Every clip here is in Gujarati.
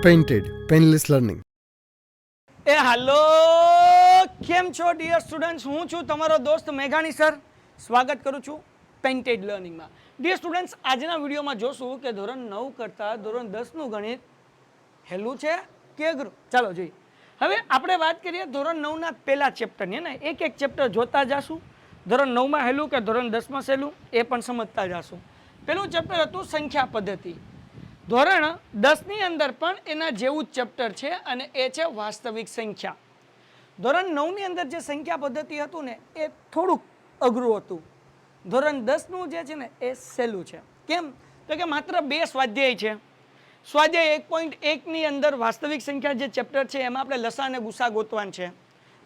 Painted, Painless Learning. હાલો કેમ છો ડિયર સ્ટુડન્ટ્સ, હું છું તમારો દોસ્ત મેઘાણી સર. સ્વાગત કરું છું પેઇન્ટેડ લર્નિંગમાં. ડિયર સ્ટુડન્ટ્સ, આજના વિડીયોમાં જોશું કે ધોરણ 9 કરતાં ધોરણ 10નું ગણિત હેલું છે કે અઘરું. ચાલો જોઈએ. હવે આપણે વાત કરીએ ધોરણ 9ના પહેલા ચેપ્ટરની, ને એક એક ચેપ્ટર જોતા જાશું. ધોરણ 9માં હેલું કે ધોરણ 10માં સહેલું એ પણ સમજતા જાશું. પહેલું ચેપ્ટર હતું સંખ્યા પદ્ધતિ. ધોરણ 10ની અંદર પણ એના જેવું જ ચેપ્ટર છે અને એ છે વાસ્તવિક સંખ્યા. ધોરણ 9ની અંદર જે સંખ્યા પદ્ધતિ હતું ને એ થોડુંક અઘરું હતું. ધોરણ 10નું જે છે ને એ સહેલું છે. કેમ? તો કે માત્ર 2 સ્વાધ્યાય છે. સ્વાધ્યાય 1.1ની અંદર વાસ્તવિક સંખ્યા જે ચેપ્ટર છે એમાં આપણે લસા અને ગુસા ગોતવાનું છે.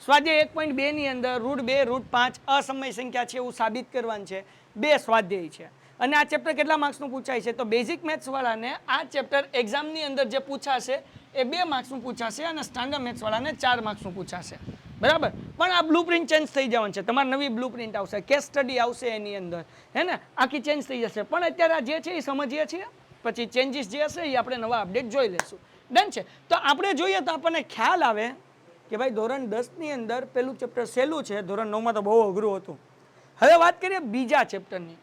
સ્વાધ્યાય 1.2ની અંદર √2 √5 અસમય સંખ્યા છે એવું સાબિત કરવાનું છે. 2 સ્વાધ્યાય છે. અને આ ચેપ્ટર કેટલા માર્ક્સનું પૂછાય છે? તો બેઝિક મેથ્સ વાળાને આ ચેપ્ટર એક્ઝામની અંદર જે પૂછાશે એ 2 માર્ક્સનું પૂછાશે અને સ્ટાન્ડર્ડ મેથ્સ વાળાને 4 માર્ક્સનું પૂછાશે. બરાબર? પણ આ બ્લુપ્રિન્ટ ચેન્જ થઈ જવાનું છે. તમારે નવી બ્લુપ્રિન્ટ આવશે, કેસ સ્ટડી આવશે એની અંદર, હે ને, આખી ચેન્જ થઈ જશે. પણ અત્યારે આ જે છે એ સમજીએ છીએ, પછી ચેન્જીસ જે હશે એ આપણે નવા અપડેટ જોઈ લઈશું. ડન છે? તો આપણે જોઈએ તો આપણને ખ્યાલ આવે કે ભાઈ ધોરણ 10ની અંદર પેલું ચેપ્ટર સહેલું છે, ધોરણ 9માં તો બહુ અઘરું હતું. હવે વાત કરીએ બીજા ચેપ્ટરની.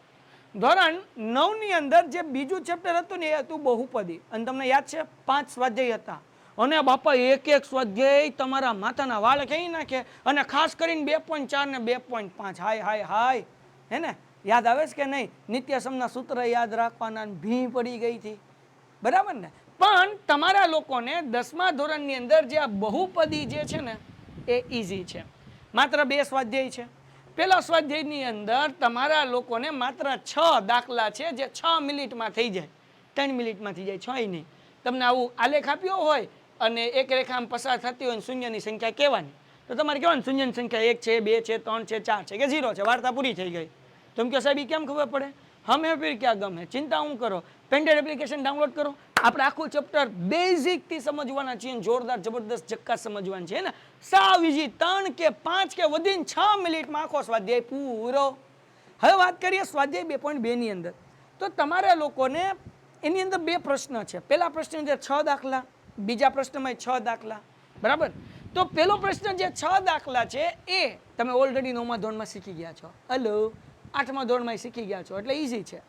ધોરણ 9ની અંદર જે બીજું ચેપ્ટર હતું ને એ હતું બહુપદી. અને તમને યાદ છે 5 સ્વાધ્યાય હતા. અને બાપા એક એક સ્વાધ્યાય તમારા માથાના વાળ કહી નાખે. અને ખાસ કરીને 2.4 ને 2.5 હાય હાય હાય, હે ને, યાદ આવે છે કે નહીં? નિત્યસમના સૂત્ર યાદ રાખવાના, ભી પડી ગઈ હતી. બરાબર ને? પણ તમારા લોકોને 10મા ધોરણની અંદર જે આ બહુપદી જે છે ને એ ઈઝી છે. માત્ર 2 સ્વાધ્યાય છે. પેલા સ્વાધ્યાયની અંદર તમારા લોકોને માત્ર 6 દાખલા છે જે 6 મિનિટમાં થઈ જાય, 3 મિનિટમાં થઈ જાય, 6ય નહીં. તમને આવું આલેખ આપ્યો હોય અને એક રેખામાં પસાર થતી હોય, શૂન્યની સંખ્યા કહેવાની, તો તમારે કહેવાનું શૂન્યની સંખ્યા 1 છે, 2 છે, 3 છે, 4 છે કે 0 છે. વાર્તા પૂરી થઈ ગઈ. તમે કહો સાહેબ કેમ ખબર પડે? હમે ફિર ક્યાં ગમે, ચિંતા હું કરો, પેન્ટેડ એપ્લિકેશન ડાઉનલોડ કરો. આપણે આખું ચેપ્ટર બેઝિકથી સમજવાના છીએ, જોરદાર જબરદસ્ત જક્કા સમજવાના છે ને. સાવ ઈઝી, 3 કે 5 કે વધીને 6 મિનિટમાં આખો સ્વાધ્યાય પૂરો. હવે વાત કરીએ સ્વાધ્યાય 2.2ની અંદર. તો તમારા લોકોને એની અંદર 2 પ્રશ્ન છે. પહેલા પ્રશ્ન અંદર 6 દાખલા, બીજા પ્રશ્નમાં 6 દાખલા. બરાબર? તો પહેલો પ્રશ્ન જે 6 દાખલા છે એ તમે ઓલરેડી 9મા ધોરણમાં શીખી ગયા છો. હલો, 8મા ધોરણમાં શીખી ગયા છો, એટલે ઈઝી છે.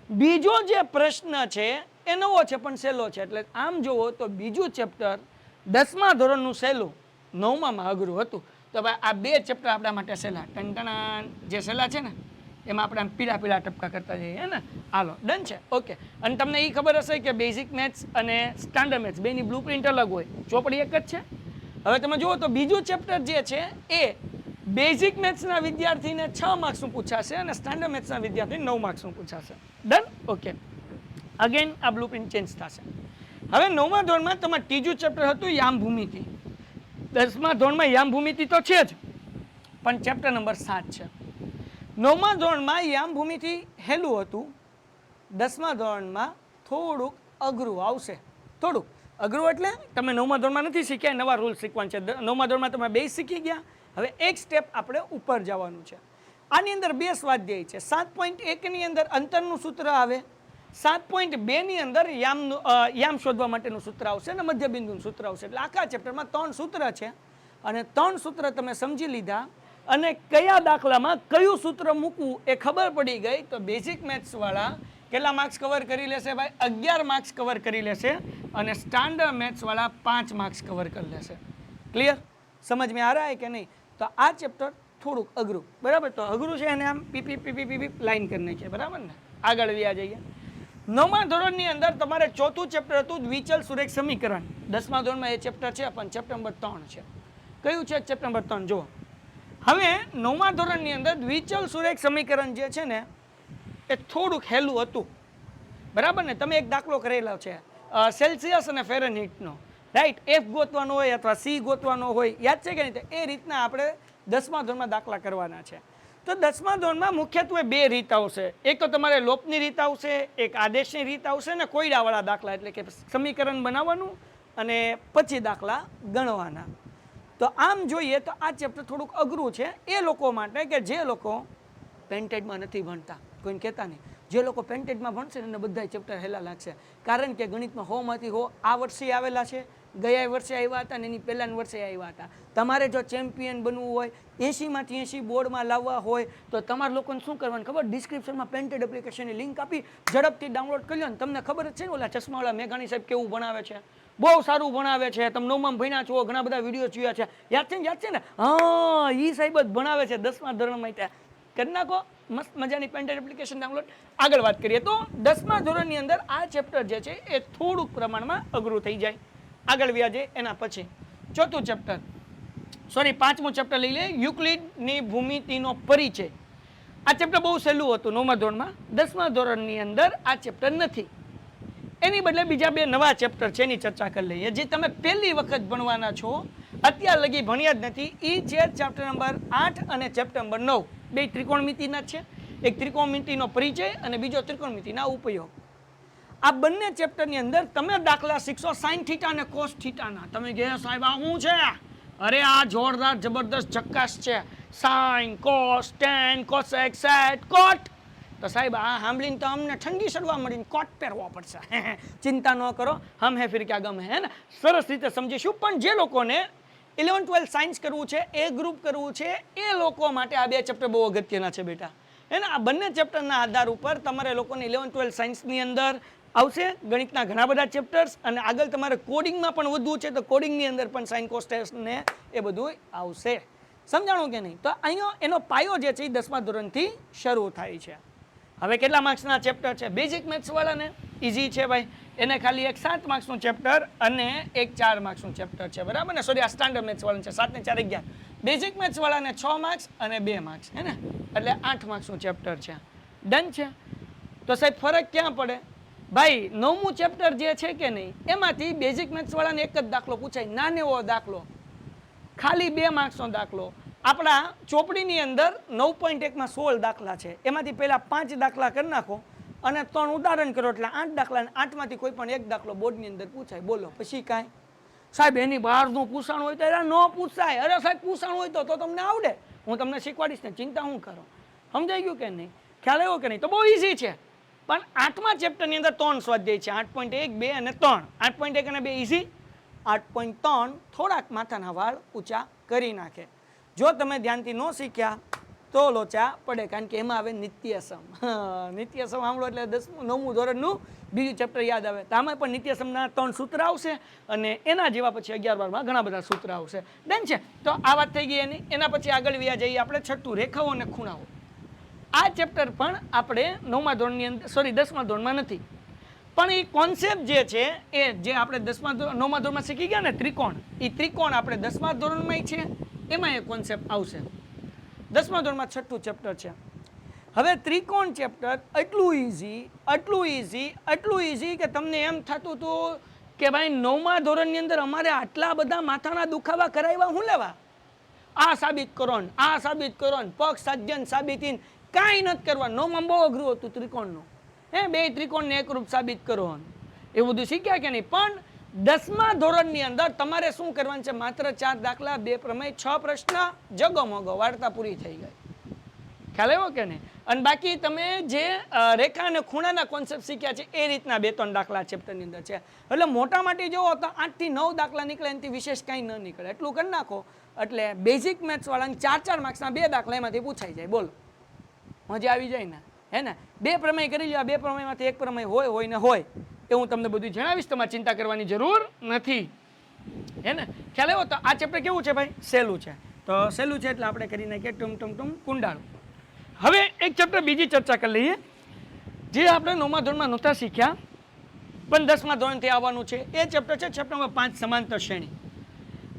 બીજો જે પ્રશ્ન છે એ નવો છે પણ સહેલો છે. એટલે આમ જુઓ તો બીજું ચેપ્ટર 10મા ધોરણનું સહેલું, 9મામાં અઘરું હતું. તો ભાઈ આ 2 ચેપ્ટર આપણા માટે સહેલા. ટંટણા જે સહેલા છે ને એમાં આપણે પીળા પીળા ટપકા કરતા જઈએ, ને. હાલો, ડન છે? ઓકે. અને તમને એ ખબર હશે કે બેઝિક મેથ્સ અને સ્ટાન્ડર્ડ મેથ્સ બેની બ્લુપ્રિન્ટ અલગ હોય, ચોપડી એક જ છે. હવે તમે જુઓ તો બીજું ચેપ્ટર જે છે એ બેઝિક મેથ્સના વિદ્યાર્થીને 6 માર્ક્સનું પૂછાશે અને સ્ટાન્ડર્ડ મેથ્સના વિદ્યાર્થીને 9 માર્ક્સનું પૂછાશે. ડન? ઓકે. અગેન આ બ્લુપ્રિન્ટ ચેન્જ થશે. હવે 9મા ધોરણમાં તમારું ત્રીજું ચેપ્ટર હતું યામ ભૂમિતિ. 10મા ધોરણમાં યામ ભૂમિતિ તો છે જ, પણ ચેપ્ટર નંબર 7 છે. 9મા ધોરણમાં યામ ભૂમિતિ હેલું હતું. 10મા ધોરણમાં થોડુંક અઘરું આવશે. થોડુંક અઘરું એટલે તમે 9મા ધોરણમાં નથી શીખ્યા, નવા રૂલ શીખવાનું છે. 9મા ધોરણમાં તમે 2 શીખી ગયા. હવે એક સ્ટેપ આપણે ઉપર જવાનું છે. આની અંદર 2 સ્વાધ્યાય છે. 7.1ની અંદર અંતરનું સૂત્ર આવે, 7.2ની અંદર યામ શોધવા માટેનું સૂત્ર આવશે અને મધ્યબિંદુનું સૂત્ર આવશે. એટલે આખા ચેપ્ટરમાં 3 સૂત્ર છે અને 3 સૂત્ર તમે સમજી લીધા અને કયા દાખલામાં કયું સૂત્ર મૂકવું એ ખબર પડી ગઈ તો બેઝિક મેથ્સ વાળા કેટલા માર્ક્સ કવર કરી લેશે? ભાઈ 11 માર્ક્સ કવર કરી લેશે અને સ્ટાન્ડર્ડ મેથ્સ વાળા 5 માર્ક્સ કવર કરી લેશે. ક્લિયર? સમજ में आ रहा है કે નહીં? તો આ ચેપ્ટર થોડુંક અઘરું, બરાબર? તો અઘરું છે એને આમ પી પી પી પી પી લાઈન કરી નાખીએ, બરાબર ને? આગળ વ્યા જઈએ. 9મા ધોરણની અંદર તમારે ચોથું ચેપ્ટર હતું દ્વિચલ સુરેખ સમીકરણ. 10મા ધોરણમાં એ ચેપ્ટર છે પણ ચેપ્ટર નંબર 3 છે. કયું છે ચેપ્ટર નંબર 3? જુઓ. હવે 9મા ધોરણની અંદર દ્વિચલ સુરેખ સમીકરણ જે છે ને એ થોડુંક હેલું હતું. બરાબર ને? તમે એક દાખલો કરેલો છે સેલ્સિયસ અને ફેરનહીટનો, રાઈટ? એફ ગોતવાનો હોય અથવા સી ગોતવાનો હોય, યાદ છે કે નહીં? એ રીતના આપણે 10મા ધોરણમાં દાખલા કરવાના છે. તો 10મા ધોરણમાં મુખ્યત્વે 2 રીત આવશે. એક તો તમારે લોપની રીત આવશે, એક આદેશની રીત આવશે ને કોયડાવાળા દાખલા, એટલે કે સમીકરણ બનાવવાનું અને પછી દાખલા ગણવાના. તો આમ જોઈએ તો આ ચેપ્ટર થોડુંક અઘરું છે એ લોકો માટે કે જે લોકો પેન્ટેડમાં નથી ભણતા, કોઈને કહેતા નહીં. જે લોકો પેન્ટેડમાં ભણશે ને એને બધા ચેપ્ટર હેલા લાગશે, કારણ કે ગણિતમાં 100માંથી 100 આ વર્ષે આવેલા છે, ગયા વર્ષે આવ્યા હતા અને એની પહેલાના વર્ષે આવ્યા હતા. તમારે જો ચેમ્પિયન બનવું હોય, 80માંથી 80 બોર્ડમાં લાવવા હોય તો તમારે લોકોને શું કરવાનું ખબર? ડિસ્ક્રિપ્શનમાં પેન્ટેડ એપ્લિકેશનની લિંક આપી ઝડપથી ડાઉનલોડ કરી લો ને. તમને ખબર જ છે ને ઓલા ચશ્માવાળા મેઘાણી સાહેબ કેવું ભણાવે છે, બહુ સારું ભણાવે છે. તમે 9માં ભણ્યા છો, ઘણા બધા વિડીયો જોયા છે, યાદ છે ને? હા, એ સાહેબ જ ભણાવે છે 10મા ધોરણમાં. ત્યાં કરી નાખો મસ્ત મજાની પેન્ટેડ એપ્લિકેશન ડાઉનલોડ. આગળ વાત કરીએ તો 10મા ધોરણની અંદર આ ચેપ્ટર જે છે એ થોડુંક પ્રમાણમાં અઘરું થઈ જાય. આગળ વ્યાજે એના પછી ચોથું ચેપ્ટર, સોરી 5મું ચેપ્ટર લઈ લે, યુક્લિડની ભૂમિતિનો પરિચય. આ ચેપ્ટર બહુ સહેલું હતું 9મા ધોરણમાં. 10મા ધોરણની અંદર આ ચેપ્ટર નથી, એની બદલે બીજા 2 નવા ચેપ્ટર છે એની ચર્ચા કરી લઈએ, જે તમે પહેલી વખત ભણવાના છો, અત્યાર લગી ભણ્યા જ નથી. એ છે ચેપ્ટર નંબર 8 અને ચેપ્ટર નંબર 9. બે ત્રિકોણમિતિના છે, એક ત્રિકોણમિતિનો પરિચય અને બીજો ત્રિકોણમિતિના ઉપયોગ. આ બંને ચેપ્ટરની અંદર તમે દાખલા શીખશો સાઇન થીટા અને કોસ થીટાના. તમે કહે સાહેબ આ શું છે? અરે આ જોરદાર જબરદસ્ત ઝક્કાસ છે, sine cos tan cosec sec cot. તો સાહેબ આ સાંભળીને તો અમને ઠંડી સડવા મળીને કોટ પહેરવો પડશે. ચિંતા ન કરો, હમ હે ફિર ક્યાં ગમ હે ને, સરસ રીતે સમજીશું. પણ જે લોકોને 11-12 સાયન્સ કરવું છે, એ ગ્રુપ કરવું છે, એ લોકો માટે આ 2 ચેપ્ટર બહુ અગત્યના છે બેટા. એને આ બંને ચેપ્ટરના આધાર ઉપર તમારે લોકોને 11-12 સાયન્સની અંદર આવશે ગણિતના ઘણા બધા ચેપ્ટર્સ, અને આગળ તમારે કોડિંગમાં પણ વધવું છે તો કોડિંગની અંદર પણ સાઇન કોસ ટેસ્ટ ને એ બધું આવશે. સમજાણું કે નહીં? તો અહીંયા એનો પાયો જે છે એ 10મા ધોરણથી શરૂ થાય છે. હવે કેટલા માર્ક્સના ચેપ્ટર છે? બેઝિક મેથ્સ વાળાને ઇઝી છે ભાઈ, એને ખાલી એક 7 માર્ક્સનું ચેપ્ટર અને એક 4 માર્ક્સનું ચેપ્ટર છે, બરાબર ને? સોરી, આ સ્ટાન્ડર્ડ મેથ્સ વાળાને છે 7 ને 4 11. બેઝિક મેથ્સ વાળાને 6 માર્ક્સ અને 2 માર્ક્સ, હે ને? એટલે 8 માર્ક્સનું ચેપ્ટર છે. ડન છે? તો સાહેબ ફરક ક્યાં પડે? ભાઈ 9મું ચેપ્ટર જે છે કે નહીં, એમાંથી બેઝિક મેથ્સ વાળાને એક જ દાખલો પૂછાય, નાનો દાખલો, ખાલી 2 માર્ક્સનો દાખલો. આપણા ચોપડીની અંદર 9.1માં 16 દાખલા છે, એમાંથી પહેલા 5 દાખલા કરી નાખો અને 3 ઉદાહરણ કરો એટલે 8 દાખલા, 8માંથી કોઈ પણ એક દાખલો બોર્ડની અંદર પૂછાય. બોલો પછી કાંઈ? સાહેબ એની બહારનું પૂછાણ હોય તો એના ન પૂછાય. અરે સાહેબ પૂછાણ હોય તો તમને આવડે, હું તમને શીખવાડીશ ને, ચિંતા હું કરો. સમજાઈ ગયું કે નહીં? ખ્યાલ આવ્યો કે નહીં? તો બહુ ઇઝી છે. પણ 8મા ચેપ્ટરની અંદર 3 સ્વાધ્યાય છે, 8.1, 2 અને 3. 8.1 અને 2 ઇઝી, 8.3 થોડાક માથાના વાળ ઊંચા કરી નાખે. જો તમે ધ્યાનથી ન શીખ્યા તો લોચા પડે, કારણ કે એમાં આવે નિત્યસમ. નિત્યસમ સાંભળો એટલે 9મું ધોરણનું બીજું ચેપ્ટર યાદ આવે. તો આમાં પણ નિત્યસમના 3 સૂત્ર આવશે અને એના જેવા પછી 11-12માં ઘણા બધા સૂત્ર આવશે. ડન છે? તો આ વાત થઈ ગઈ એની. એના પછી આગળ વ્યા જઈએ આપણે 6થું, રેખાઓ અને ખૂણાઓ. આ ચેપ્ટર પણ આપણે 9મા ધોરણની અંદર, સોરી 10મા ધોરણમાં નથી, પણ એ કોન્સેપ્ટ જે છે એ જે આપણે 9મા ધોરણમાં શીખી ગયા ને ત્રિકોણ, એ ત્રિકોણ આપણે 10મા ધોરણમાં છે, એમાં એ કોન્સેપ્ટ આવશે. 10મા ધોરણમાં 6થું ચેપ્ટર છે. હવે ત્રિકોણ ચેપ્ટર એટલું ઇઝી કે તમને એમ થતું હતું કે ભાઈ 9મા ધોરણની અંદર અમારે આટલા બધા માથાના દુખાવા કરાવ્યા હું લેવા? આ સાબિત કરો ને, આ સાબિત કરો ને, પક્ષ સાધ્યન સાબિતીન કાંઈ નથી કરવાનું. 9માં બહુ અઘરું હતું ત્રિકોણનું, હે, 2 ત્રિકોણને એકરૂપ સાબિત કરો, એ બધું શીખ્યા કે નહીં? પણ 10મા ધોરણની અંદર તમારે શું કરવાનું છે? માત્ર 4 દાખલા, 2 પ્રમેય, 6 પ્રશ્ન, જગમગો, વાર્તા પૂરી થઈ ગઈ. ખ્યાલ આવ્યો કે નહીં? અને બાકી તમે જે રેખા અને ખૂણાના કોન્સેપ્ટ શીખ્યા છે એ રીતના 2-3 દાખલા ચેપ્ટરની અંદર છે. એટલે મોટા માટે જોવો તો 8 થી 9 દાખલા નીકળે, એનાથી વિશેષ કાંઈ ન નીકળે. એટલું કરી નાખો એટલે બેઝિક મેથ્સ વાળાને 4-4 માર્ક્સના 2 દાખલા એમાંથી પૂછાઈ જાય. બોલો, મજા આવી જાય ને? હે ને? 2 પ્રમેય કરી લ્યો, 2 પ્રમેયમાંથી 1 પ્રમેય હોય ને હોય એ હું તમને બધું જણાવીશ, તમારે ચિંતા કરવાની જરૂર નથી, હે ને? ખ્યાલ આવ્યો? તો આ ચેપ્ટર કેવું છે ભાઈ? સહેલું છે. તો સહેલું છે એટલે આપણે કરી નાખીએ ટુમ કુંડાળું. હવે એક ચેપ્ટર બીજી ચર્ચા કરી લઈએ, જે આપણે 9મા ધોરણમાં નહોતા શીખ્યા પણ 10મા ધોરણથી આવવાનું છે. એ ચેપ્ટર છે ચેપ્ટર નંબર 5, સમાંતર શ્રેણી.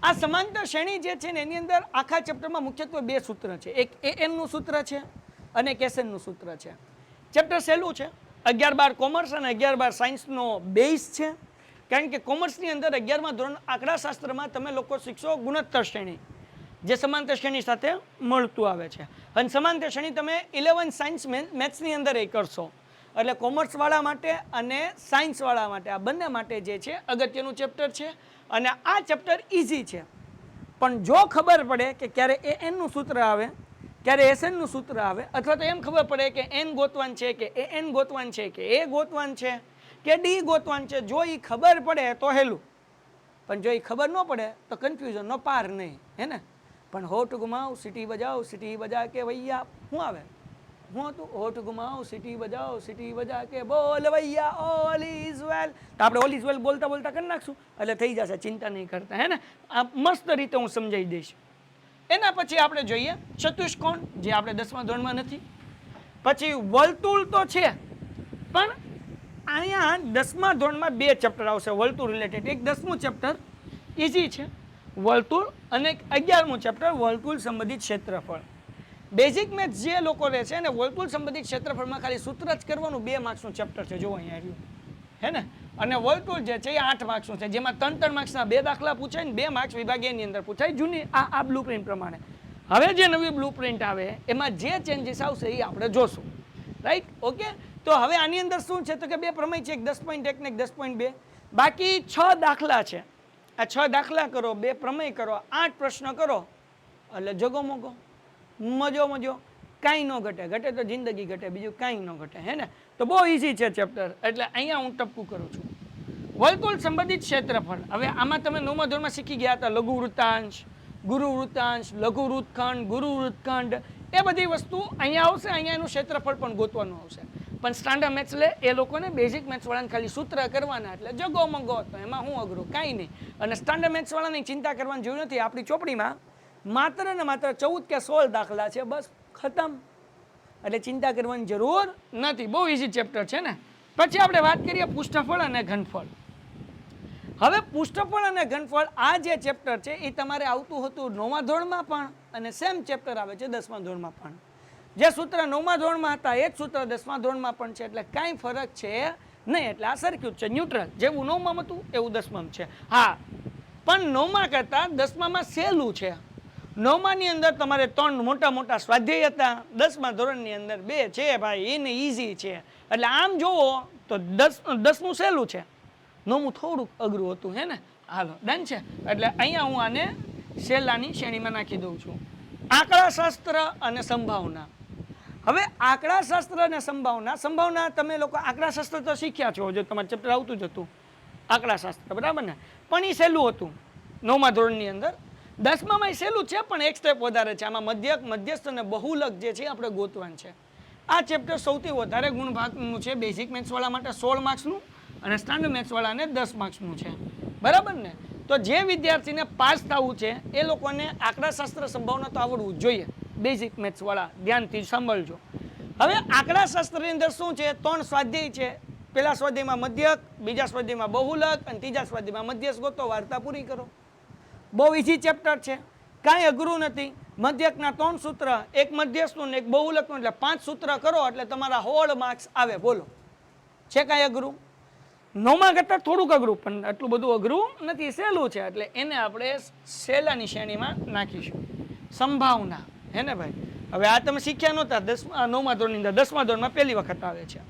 આ સમાંતર શ્રેણી જે છે ને એની અંદર આખા ચેપ્ટરમાં મુખ્યત્વે 2 સૂત્ર છે, એક AN નું સૂત્ર છે અને એક SN નું સૂત્ર છે. ચેપ્ટર સહેલું છે, 11-12 કોમર્સ અને 11-12 સાયન્સનો બેઝ છે, કારણ કે કોમર્સની અંદર 11મા ધોરણ આંકડાશાસ્ત્રમાં તમે લોકો શીખશો ગુણોત્તર શ્રેણી, જે સમાંતર શ્રેણી સાથે મળતું આવે છે. અને સમાંતર શ્રેણી તમે 11 સાયન્સ મેથ્સની અંદર એ કરશો. એટલે કોમર્સવાળા માટે અને સાયન્સવાળા માટે, આ બંને માટે જે છે અગત્યનું ચેપ્ટર છે. અને આ ચેપ્ટર ઇઝી છે, પણ જો ખબર પડે કે ક્યારે AN નું સૂત્ર આવે, ક્યારે એસએન નું સૂત્ર આવે અથવા તો એમ ખબર પડે કે એન ગોતવાન છે કે એન ગોતવાન છે કે એ ગોતવાન છે કે ડી ગોતવાન છે. જો એ ખબર પડે તો હેલું, પણ જો એ ખબર ન પડે તો કન્ફ્યુઝનનો પાર નહીં, હે ને. પણ હોઠ ગુમાવ સિટી બજાવ સિટી બજા કે ભૈયા શું આવે, હું હતું હોઠ ગુમાવ સિટી બજાવ સિટી બજા કે બોલ ભૈયા ઓલ ઇઝ વેલ. તો આપણે ઓલ ઇઝ વેલ બોલતા બોલતા કરી નાખશું એટલે થઈ જશે, ચિંતા નહીં કરતા, હે ને. આ મસ્ત રીતે હું સમજાવી દઈશ. એના પછી આપણે જોઈએ ચતુષ્કોણ, જે આપણે 10મા ધોરણમાં નથી. પછી વર્તુળ તો છે, પણ અહીંયા 10મા ધોરણમાં 2 ચેપ્ટર આવશે વર્તુળ રિલેટેડ. એક 10મું ચેપ્ટર ઇઝી છે વર્તુળ, અને 11મું ચેપ્ટર વર્તુળ સંબંધિત ક્ષેત્રફળ. બેઝિક મેથ્સ જે લોકો રહે છે ને વર્તુળ સંબંધિત ક્ષેત્રફળમાં ખાલી સૂત્ર જ કરવાનું 2 માર્ક્સનું ચેપ્ટર છે, જો અહીંયા આવ્યું, હે ને. અને વર્તુળ જે છે એ 8 માર્ક્સનું છે, જેમાં 3 માર્ક્સના 2 દાખલા પૂછાય ને 2 માર્ક્સ વિભાગીયની અંદર પૂછાય જૂની આ બ્લુ પ્રિન્ટ પ્રમાણે. હવે જે નવી બ્લુ પ્રિન્ટ આવે એમાં જે ચેન્જીસ આવશે એ આપણે જોશું, રાઈટ. ઓકે, તો હવે આની અંદર શું છે તો કે 2 પ્રમેય છે, એક 10.1 ને એક 10.2. બાકી 6 દાખલા છે. આ 6 દાખલા કરો, 2 પ્રમેય કરો, 8 પ્રશ્ન કરો એટલે જગો મોગો, મજો મજો, કાંઈ ન ઘટે. ઘટે તો જિંદગી ઘટે, બીજું કાંઈ ન ઘટે, હે ને. તો બહુ ઇઝી છે ચેપ્ટર, એટલે અહીંયા હું ટપકું કરું છું. વર્તુળ સંબંધિત ક્ષેત્રફળ. હવે આમાં તમે 9મા ધોરણમાં શીખી ગયા હતા લઘુ વૃત્તાંશ, ગુરુ વૃત્તાંશ, લઘુ વૃત્તખંડ, ગુરુ વૃત્તખંડ, એ બધી વસ્તુ અહીંયા આવશે. અહીંયા એનું ક્ષેત્રફળ પણ ગોતવાનું આવશે. પણ સ્ટાન્ડર્ડ મેથ્સ લે એ લોકોને બેઝિક મેથ્સ વાળાને ખાલી સૂત્ર કરવાના, એટલે જગો મંગો, તો એમાં હું અઘરું કાંઈ નહીં. અને સ્ટાન્ડર્ડ મેથ્સ વાળાની ચિંતા કરવાની જરૂર નથી. આપણી ચોપડીમાં માત્ર ને માત્ર 14 કે 16 દાખલા છે, બસ ખતમ. એટલે ચિંતા કરવાની જરૂર નથી, બહુ ઇઝી ચેપ્ટર છે ને. પછી આપણે વાત કરીએ પૃષ્ઠફળ અને ઘનફળ. હવે પૃષ્ઠફળ અને ઘનફળ આ જે ચેપ્ટર છે એ તમારે આવતું હતું 9મા ધોરણમાં પણ, અને સેમ ચેપ્ટર આવે છે 10મા ધોરણમાં પણ. જે સૂત્ર 9મા ધોરણમાં હતા એ જ સૂત્ર 10મા ધોરણમાં પણ છે, એટલે કાંઈ ફરક છે નહીં. એટલે આ સરખું જ છે, ન્યુટ્રલ. જેવું 9માં હતું એવું 10માં છે. હા, પણ 9મા કરતાં 10મામાં સહેલું છે. 9માની અંદર તમારે 3 મોટા મોટા સ્વાધ્યાય હતા, 10મા ધોરણની અંદર 2 છે ભાઈ, એને ઇઝી છે. એટલે આમ જોવો તો 10મું સહેલું છે, 9મું થોડુંક અઘરું હતું, હે ને. હાલો ડન છે. એટલે અહીંયા હું આને સહેલાની શ્રેણીમાં નાખી દઉં છું. આંકડાશાસ્ત્ર અને સંભાવના. હવે આંકડાશાસ્ત્ર અને સંભાવના તમે લોકો આંકડાશાસ્ત્ર તો શીખ્યા છો, જો તમારે ચેપ્ટર આવતું જ હતું આંકડાશાસ્ત્ર, બરાબર ને. પણ એ સહેલું હતું 9મા ધોરણની અંદર. 10મામાં એ સહેલું છે, પણ એક સ્ટેપ વધારે છે. આમાં મધ્યક, મધ્યસ્થ અને બહુલક જે છે આપણે ગોતવાનું છે. આ ચેપ્ટર સૌથી વધારે ગુણભાગનું છે. બેઝિક મેથ્સવાળા માટે 16 માર્ક્સનું અને સ્ટાન્ડર્ડ મેથ્સવાળાને 10 માર્ક્સનું છે, બરાબર ને. તો જે વિદ્યાર્થીને પાસ થવું છે એ લોકોને આંકડાશાસ્ત્ર સંભાવના તો આવડવું જ જોઈએ. બેઝિક મેથ્સવાળા ધ્યાનથી સાંભળજો. હવે આંકડાશાસ્ત્રની અંદર શું છે, 3 સ્વાધ્યાય છે. પહેલા સ્વાધ્યાયમાં મધ્યક, બીજા સ્વાધ્યાયમાં બહુલક અને ત્રીજા સ્વાધ્યાયમાં મધ્યસ્થ ગોતો, વાર્તા પૂરી કરો. બહુ ઇઝી ચેપ્ટર છે, કાંઈ અઘરું નથી. મધ્યકના 3 સૂત્ર, એક મધ્યસ્થનું ને એક બહુલકનું, એટલે 5 સૂત્ર કરો એટલે તમારા 16 માર્ક્સ આવે. બોલો, છે કાંઈ અઘરું? 9મા કરતાં થોડુંક અઘરું, પણ એટલું બધું અઘરું નથી, સહેલું છે. એટલે એને આપણે સહેલાની શ્રેણીમાં નાખીશું. સંભાવના, હે ને ભાઈ. હવે આ તમે શીખ્યા નહોતા 9મા ધોરણની અંદર, 10મા ધોરણમાં પહેલી વખત આવે છે.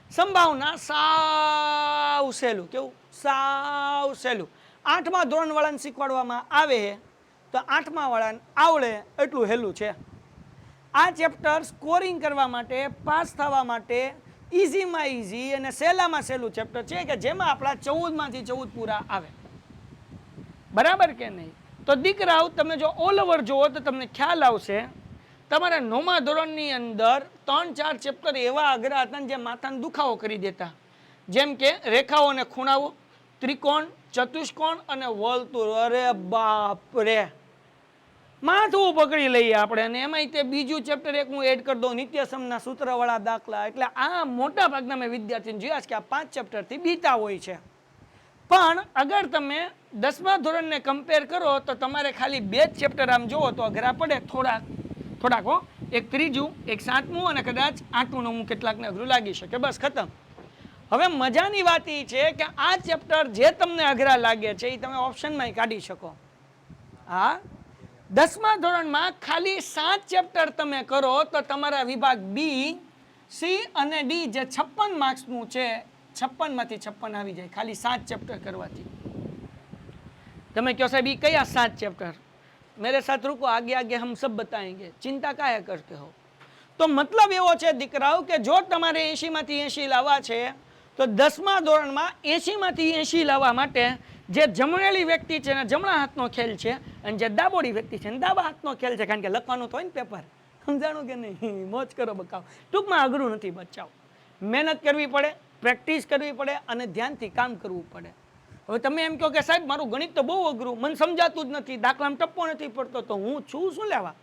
સંભાવના સાવ સહેલું. કેવું? સાવ સહેલું. 8મા ધોરણવાળાને શીખવાડવામાં આવે તો 8મા વાળાને આવડે એટલું હેલું છે. આ ચેપ્ટર સ્કોરિંગ કરવા માટે, પાસ થવા માટે ઇઝીમાં ઇઝી અને સહેલામાં સહેલું ચેપ્ટર છે, કે જેમાં આપણા 14માંથી 14 પૂરા આવે, બરાબર કે નહીં. તો દીકરાઓ તમે જો ઓલ ઓવર જુઓ તો તમને ખ્યાલ આવશે. તમારા 9મા ધોરણની અંદર 3-4 ચેપ્ટર એવા અઘરા હતા જે માથાનો દુખાવો કરી દેતા, જેમ કે રેખાઓ અને ખૂણાઓ, ત્રિકોણ, ચતુષ્કોણ અને વર્તુળ. અરે બાપ રે, માથું પકડી લઈએ આપણે. અને એમાંય તે બીજું ચેપ્ટર એક હું એડ કરી દઉં, નિત્યસમના સૂત્રવાળા દાખલા. એટલે આ મોટા ભાગના મેં વિદ્યાર્થીને જોયા છે કે આ 5 ચેપ્ટરથી બીતા હોય છે. પણ અગર તમે 10મા ધોરણને કમ્પેર કરો તો તમારે ખાલી 2 જ ચેપ્ટર આમ જુઓ તો અઘરા પડે થોડાક હો. એક 3જું, એક 7મું અને કદાચ 8મું 9મું કેટલાકને અઘરું લાગી શકે. બસ ખતમ. હવે મજાની વાત એ છે કે આ ચેપ્ટર જે તમને અઘરા લાગે છે એ તમે ઓપ્શનમાં કાઢી શકો. હા, 10મા ધોરણમાં ખાલી 7 ચેપ્ટર તમે કરો તો તમારા વિભાગ બી, સી અને ડી જે 56 માર્ક્સનું છે, 56માંથી 56 આવી જાય ખાલી 7 ચેપ્ટર કરવાથી. તમે કહો સાહેબ એ કયા 7 ચેપ્ટર? मेरे साथ रुको, आगे आगे हम सब बताएंगे, चिंता काहे करते हो। तो मतलब એવો છે દીકરાઓ કે જો તમારે 80 માંથી 80 લાવવા છે તો 10મા ધોરણમાં 80 માંથી 80 લાવવા માટે જે જમણેલી વ્યક્તિ છે ને જમણા હાથનો ખેલ છે અને જે ડાબોડી વ્યક્તિ છે ને ડાબા હાથનો ખેલ છે, કારણ કે લખવાનું તો હોય ને પેપર, સમજાણું કે નહીં? મોજ કરો બકાવ, ટૂંકમાં અઘરું નથી બચાવ, મહેનત કરવી પડે, પ્રેક્ટિસ કરવી પડે અને ધ્યાનથી કામ કરવું પડે। હવે તમે એમ કહો કે સાહેબ મારું ગણિત તો બહુ અઘરું, મને સમજાતું જ નથી, દાખલામાં ટપ્પો નથી પડતો, તો હું છું શું લેવા?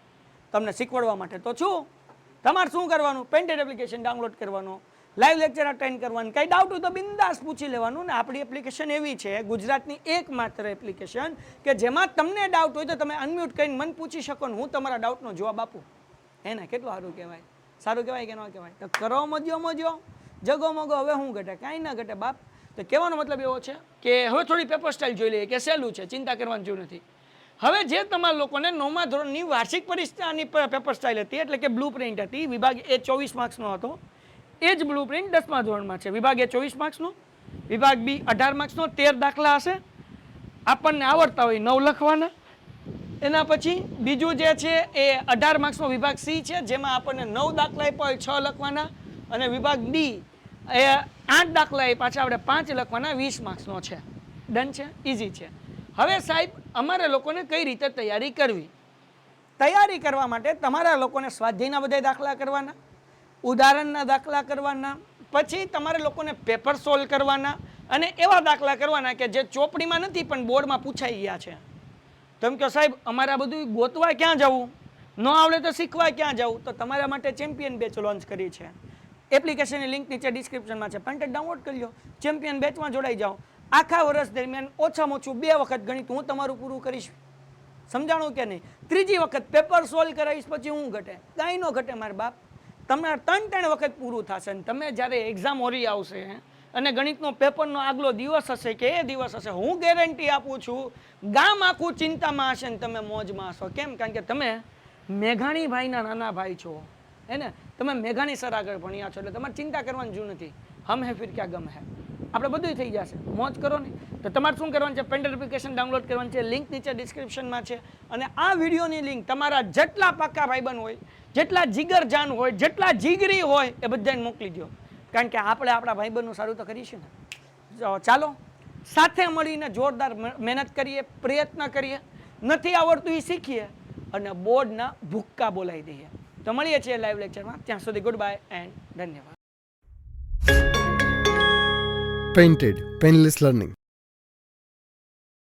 તમને શીખવાડવા માટે તો છું। તમારે શું કરવાનું? પેન્ટેડ એપ્લિકેશન ડાઉનલોડ કરવાનો, લાઈવ લેક્ચર અટેન્ડ કરવાનું, કંઈ ડાઉટ હોય તો બિંદાસ પૂછી લેવાનું ને। આપણી એપ્લિકેશન એવી છે, ગુજરાતની એકમાત્ર એપ્લિકેશન કે જેમાં તમને ડાઉટ હોય તો તમે અનમ્યુટ કરીને મને પૂછી શકો ને હું તમારા ડાઉટનો જવાબ આપું। હે ને? કેટલું સારું કહેવાય? સારું કહેવાય કે ન કહેવાય? તો કરો મજો મજો, જગો મગો, હવે શું ઘટે? કાંઈ ના ઘટે બાપ। તો કહેવાનો મતલબ એવો છે કે હવે થોડી પેપર સ્ટાઇલ જોઈ લઈએ કે સહેલું છે, ચિંતા કરવાની જરૂર નથી। હવે જે તમારા લોકોને 9મા ધોરણની વાર્ષિક પરીક્ષાની પેપર સ્ટાઇલ હતી, એટલે કે બ્લુ પ્રિન્ટ હતી, વિભાગ એ 24 માર્ક્સનો હતો, એ જ બ્લુ પ્રિન્ટ 10મા ધોરણમાં છે। વિભાગ એ 24 માર્ક્સનો, વિભાગ બી 18 માર્ક્સનો, 13 દાખલા હશે, આપણને આવડતા હોય 9 લખવાના। એના પછી બીજું જે છે એ 18 માર્ક્સનો વિભાગ સી છે, જેમાં આપણને 9 દાખલા આપ્યા હોય 6 લખવાના, અને વિભાગ ડી એ 8 દાખલા આપ્યા છે, આપણે 5 લખવાના, 20 માર્ક્સનો છે। ડન છે? ઇઝી છે। હવે સાહેબ અમારે લોકોને કઈ રીતે તૈયારી કરવી? તૈયારી કરવા માટે તમારા લોકોને સ્વાધ્યાયના બધા દાખલા કરવાના, ઉદાહરણના દાખલા કરવાના, પછી તમારે લોકોને પેપર સોલ્વ કરવાના, અને એવા દાખલા કરવાના કે જે ચોપડીમાં નથી પણ બોર્ડમાં પૂછાઈ ગયા છે। તમે કહો સાહેબ અમારે બધું ગોતવા ક્યાં જવું, ન આવડે તો શીખવા ક્યાં જવું? તો તમારા માટે ચેમ્પિયન બેચ લોન્ચ કરી છે। એપ્લિકેશનની લિંક નીચે ડિસ્ક્રિપ્શનમાં છે, પેન્ટેડ ડાઉનલોડ કરી લો, ચેમ્પિયન બેચમાં જોડાઈ જાઓ। આખા વર્ષ દરમિયાન ઓછામાં ઓછું 2 વખત ગણિત હું તમારું પૂરું કરીશ, સમજાણું કે નહીં? ત્રીજી વખત પેપર સોલ્વ કરાવીશ, પછી હું ઘટે? કાંઈ ન ઘટે મારા બાપ, તમને 3 વખત પૂરું થશે ને તમે જ્યારે એક્ઝામ ઓરી આવશે અને ગણિતનો પેપરનો આગલો દિવસ હશે કે એ દિવસ હશે, હું ગેરંટી આપું છું ગામ આખું ચિંતામાં હશે ને તમે મોજમાં હશો। કેમ? કારણ કે તમે મેઘાણી ભાઈના નાના ભાઈ છો, હે ને? તમે મેઘાણી સર આગળ ભણ્યા છો, એટલે તમારે ચિંતા કરવાની જરૂર નથી। હમ હે ફિર ક્યાં ગમ હે, આપણે બધું થઈ જશે, મોજ કરો ને। તો તમારે શું કરવાનું છે? પેન્ટેડ એપ્લિકેશન ડાઉનલોડ કરવાની છે, લિંક નીચે ડિસ્ક્રિપ્શનમાં છે, અને આ વિડીયોની લિંક તમારા જેટલા પાક્કા ભાઈબંધ હોય, જેટલા જીગરજાન હોય, જેટલા જીગરી હોય એ બધાને મોકલી દો, કારણ કે આપણે આપણા ભાઈબંધનું સારું તો કરીશું ને। ચાલો સાથે મળીને જોરદાર મહેનત કરીએ, પ્રયત્ન કરીએ, નથી આવડતું એ શીખીએ અને બોર્ડના ભૂક્કા બોલાવી દઈએ। તો મળીએ છીએ લાઈવ લેક્ચરમાં, ત્યાં સુધી ગુડ બાય એન્ડ ધન્યવાદ। Painted Painless Learning.